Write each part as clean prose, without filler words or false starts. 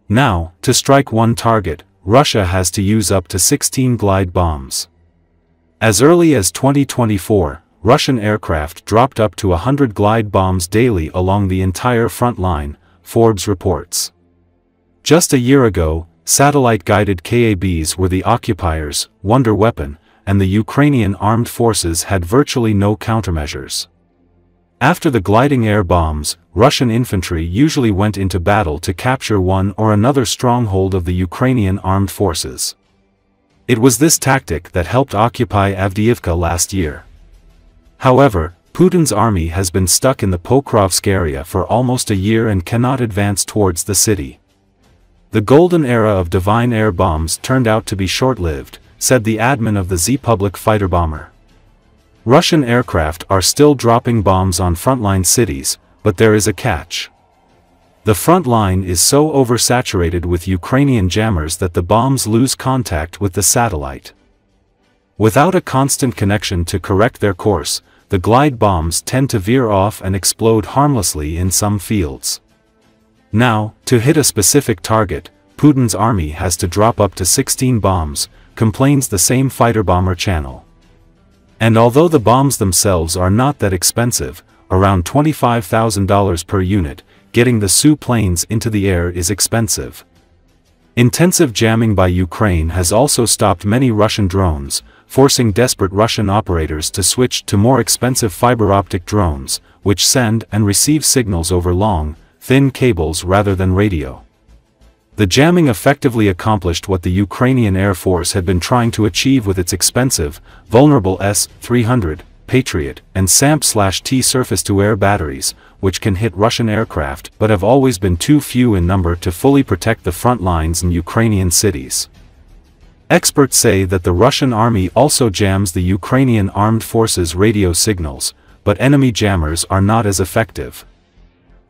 Now, to strike one target, Russia has to use up to 16 glide bombs. As early as 2024, Russian aircraft dropped up to 100 glide bombs daily along the entire front line, Forbes reports. Just a year ago, satellite-guided KABs were the occupiers, wonder weapon, and the Ukrainian Armed Forces had virtually no countermeasures. After the gliding air bombs, Russian infantry usually went into battle to capture one or another stronghold of the Ukrainian Armed Forces. It was this tactic that helped occupy Avdiivka last year. However, Putin's army has been stuck in the Pokrovsk area for almost a year and cannot advance towards the city. The golden era of divine air bombs turned out to be short-lived, said the admin of the Z-public Fighterbomber. Russian aircraft are still dropping bombs on frontline cities, but there is a catch. The front line is so oversaturated with Ukrainian jammers that the bombs lose contact with the satellite. Without a constant connection to correct their course, the glide bombs tend to veer off and explode harmlessly in some fields. Now, to hit a specific target, Putin's army has to drop up to 16 bombs, complains the same fighter bomber channel. And although the bombs themselves are not that expensive, around $25,000 per unit, getting the Su planes into the air is expensive. Intensive jamming by Ukraine has also stopped many Russian drones, forcing desperate Russian operators to switch to more expensive fiber-optic drones, which send and receive signals over long, thin cables rather than radio. The jamming effectively accomplished what the Ukrainian Air Force had been trying to achieve with its expensive, vulnerable S-300, Patriot, and SAMP/T surface-to-air batteries, which can hit Russian aircraft but have always been too few in number to fully protect the front lines in Ukrainian cities. Experts say that the Russian army also jams the Ukrainian Armed Forces radio signals, but enemy jammers are not as effective.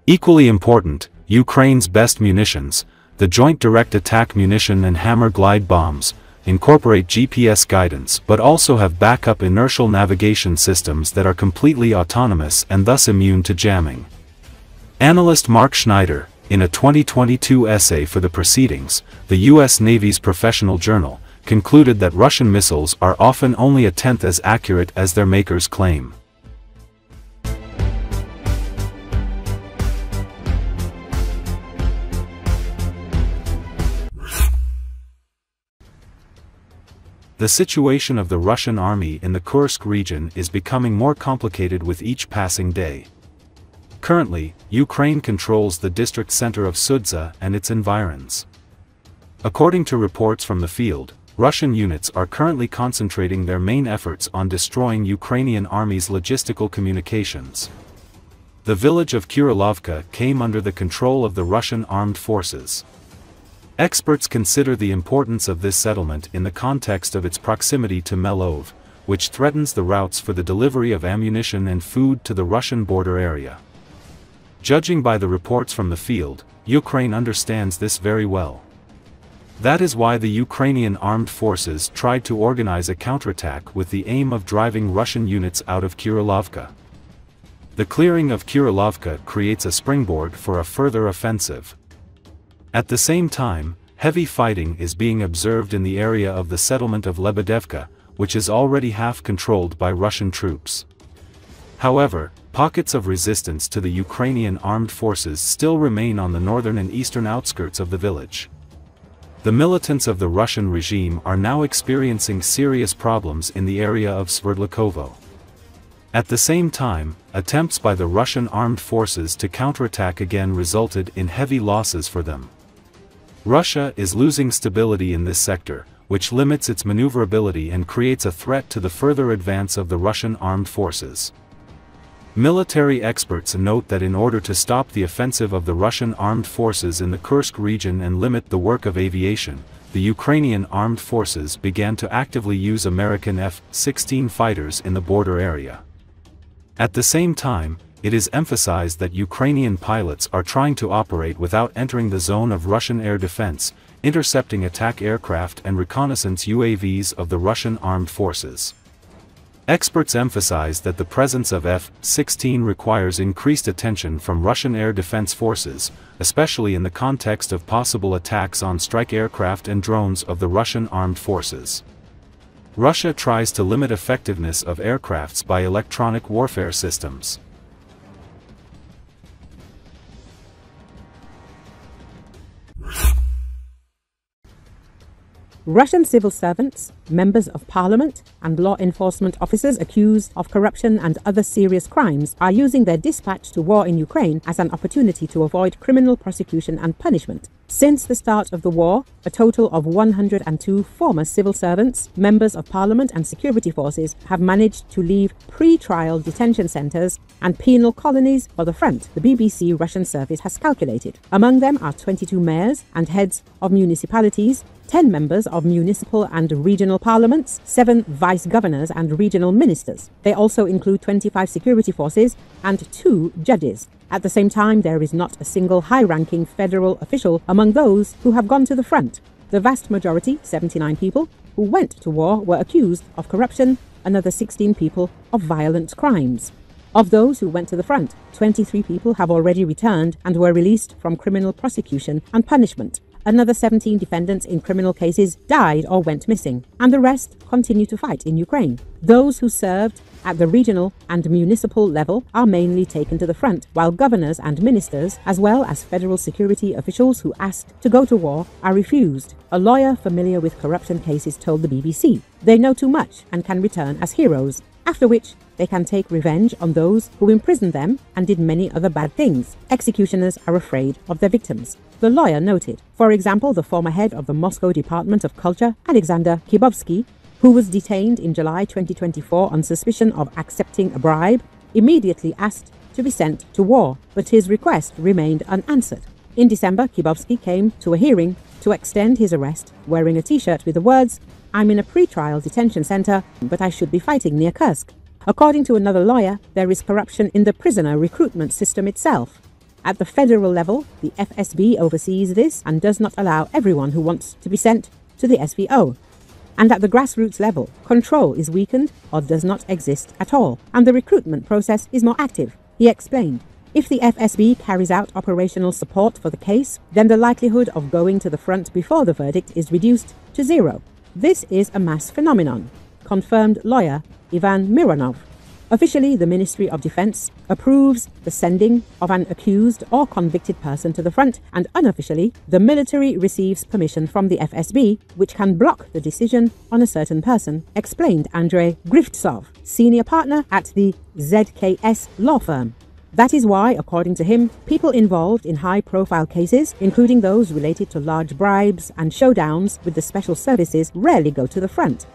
Equally important, Ukraine's best munitions, the Joint Direct Attack Munition and Hammer glide bombs, incorporate GPS guidance but also have backup inertial navigation systems that are completely autonomous and thus immune to jamming. Analyst Mark Schneider, in a 2022 essay for the Proceedings, the U.S. Navy's professional journal, concluded that Russian missiles are often only a tenth as accurate as their makers claim. The situation of the Russian army in the Kursk region is becoming more complicated with each passing day. Currently, Ukraine controls the district center of Sudza and its environs. According to reports from the field, Russian units are currently concentrating their main efforts on destroying Ukrainian army's logistical communications. The village of Kurilovka came under the control of the Russian armed forces. Experts consider the importance of this settlement in the context of its proximity to Melov, which threatens the routes for the delivery of ammunition and food to the Russian border area. Judging by the reports from the field, Ukraine understands this very well. That is why the Ukrainian armed forces tried to organize a counterattack with the aim of driving Russian units out of Kurilovka. The clearing of Kurilovka creates a springboard for a further offensive. At the same time, heavy fighting is being observed in the area of the settlement of Lebedevka, which is already half controlled by Russian troops. However, pockets of resistance to the Ukrainian armed forces still remain on the northern and eastern outskirts of the village. The militants of the Russian regime are now experiencing serious problems in the area of Sverdlovskovo. At the same time, attempts by the Russian armed forces to counterattack again resulted in heavy losses for them. Russia is losing stability in this sector, which limits its maneuverability and creates a threat to the further advance of the Russian armed forces. Military experts note that in order to stop the offensive of the Russian armed forces in the Kursk region and limit the work of aviation, the Ukrainian armed forces began to actively use American F-16 fighters in the border area. At the same time, it is emphasized that Ukrainian pilots are trying to operate without entering the zone of Russian air defense, intercepting attack aircraft and reconnaissance UAVs of the Russian armed forces. Experts emphasize that the presence of F-16 requires increased attention from Russian air defense forces, especially in the context of possible attacks on strike aircraft and drones of the Russian armed forces. Russia tries to limit effectiveness of aircrafts by electronic warfare systems. Russian civil servants, members of parliament, and law enforcement officers accused of corruption and other serious crimes are using their dispatch to war in Ukraine as an opportunity to avoid criminal prosecution and punishment. Since the start of the war, a total of 102 former civil servants, members of parliament and security forces have managed to leave pre-trial detention centres and penal colonies for the front, the BBC Russian service has calculated. Among them are 22 mayors and heads of municipalities, 10 members of municipal and regional parliaments, 7 vice-governors and regional ministers. They also include 25 security forces and 2 judges. At the same time, there is not a single high-ranking federal official among those who have gone to the front. The vast majority, 79 people, who went to war were accused of corruption, another 16 people of violent crimes. Of those who went to the front, 23 people have already returned and were released from criminal prosecution and punishment. Another 17 defendants in criminal cases died or went missing, and the rest continue to fight in Ukraine. Those who served at the regional and municipal level are mainly taken to the front, while governors and ministers, as well as federal security officials who asked to go to war, are refused. A lawyer familiar with corruption cases told the BBC they know too much and can return as heroes, after which they can take revenge on those who imprisoned them and did many other bad things. Executioners are afraid of their victims. The lawyer noted, for example, the former head of the Moscow Department of Culture, Alexander Kyiv, who was detained in July 2024 on suspicion of accepting a bribe, immediately asked to be sent to war, but his request remained unanswered. In December, Kyiv came to a hearing to extend his arrest, wearing a t-shirt with the words, "I'm in a pre-trial detention center, but I should be fighting near Kursk." According to another lawyer, there is corruption in the prisoner recruitment system itself. At the federal level, the FSB oversees this and does not allow everyone who wants to be sent to the SVO. And at the grassroots level, control is weakened or does not exist at all, and the recruitment process is more active. He explained, if the FSB carries out operational support for the case, then the likelihood of going to the front before the verdict is reduced to 0. This is a mass phenomenon, confirmed lawyer Ivan Mironov. Officially, the Ministry of Defense approves the sending of an accused or convicted person to the front, and unofficially, the military receives permission from the FSB, which can block the decision on a certain person, explained Andrei Grivtsov, senior partner at the ZKS law firm. That is why, according to him, people involved in high-profile cases, including those related to large bribes and showdowns with the special services, rarely go to the front.